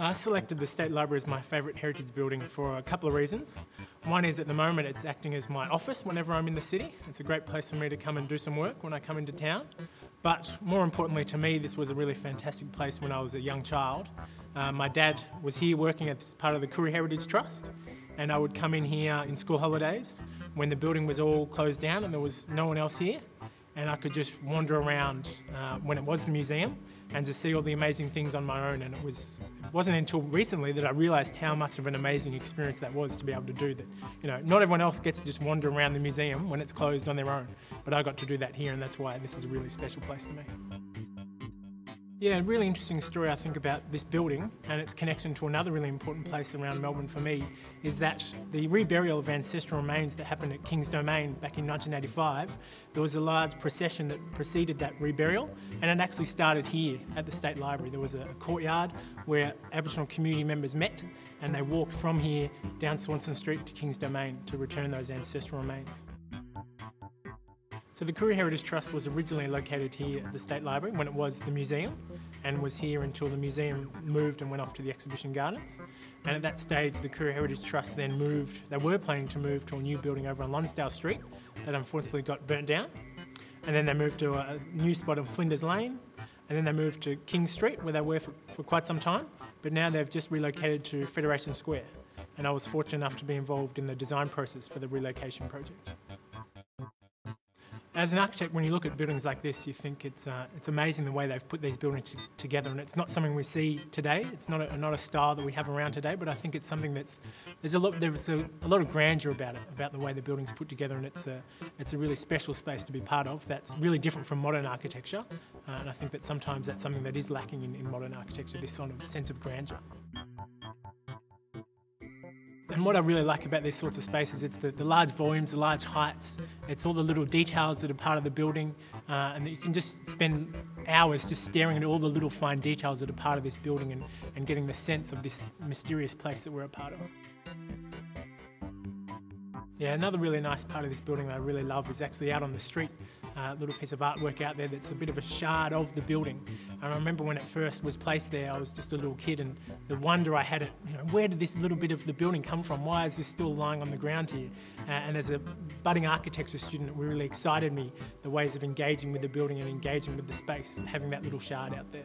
I selected the State Library as my favourite heritage building for a couple of reasons. One is at the moment it's acting as my office whenever I'm in the city. It's a great place for me to come and do some work when I come into town. But more importantly to me, this was a really fantastic place when I was a young child. My dad was here working as part of the Koori Heritage Trust, and I would come in here in school holidays when the building was all closed down and there was no one else here. And I could just wander around when it was the museum and just see all the amazing things on my own. And it wasn't until recently that I realised how much of an amazing experience that was to be able to do that. You know, not everyone else gets to just wander around the museum when it's closed on their own, but I got to do that here, and that's why this is a really special place to me. Yeah, a really interesting story I think about this building and its connection to another really important place around Melbourne for me is that the reburial of ancestral remains that happened at King's Domain back in 1985, there was a large procession that preceded that reburial, and it actually started here at the State Library. There was a courtyard where Aboriginal community members met, and they walked from here down Swanston Street to King's Domain to return those ancestral remains. So the Koori Heritage Trust was originally located here at the State Library when it was the museum, and was here until the museum moved and went off to the exhibition gardens. And at that stage the Koori Heritage Trust then moved, they were planning to move to a new building over on Lonsdale Street that unfortunately got burnt down. And then they moved to a new spot on Flinders Lane, and then they moved to King Street where they were for quite some time, but now they've just relocated to Federation Square. And I was fortunate enough to be involved in the design process for the relocation project. As an architect, when you look at buildings like this, you think it's amazing the way they've put these buildings together, and it's not something we see today. It's not a style that we have around today, but I think it's something there's a lot of grandeur about it, about the way the building's put together, and it's a really special space to be part of. That's really different from modern architecture, and I think that sometimes that's something that is lacking in modern architecture, this sort of sense of grandeur. And what I really like about these sorts of spaces, it's the large volumes, the large heights, it's all the little details that are part of the building, and that you can just spend hours just staring at all the little fine details that are part of this building and getting the sense of this mysterious place that we're a part of. Yeah, another really nice part of this building that I really love is actually out on the street. A little piece of artwork out there that's a bit of a shard of the building. And I remember when it first was placed there, I was just a little kid, and the wonder I had, where did this little bit of the building come from? Why is this still lying on the ground here? And as a budding architecture student, it really excited me, the ways of engaging with the building and engaging with the space, having that little shard out there.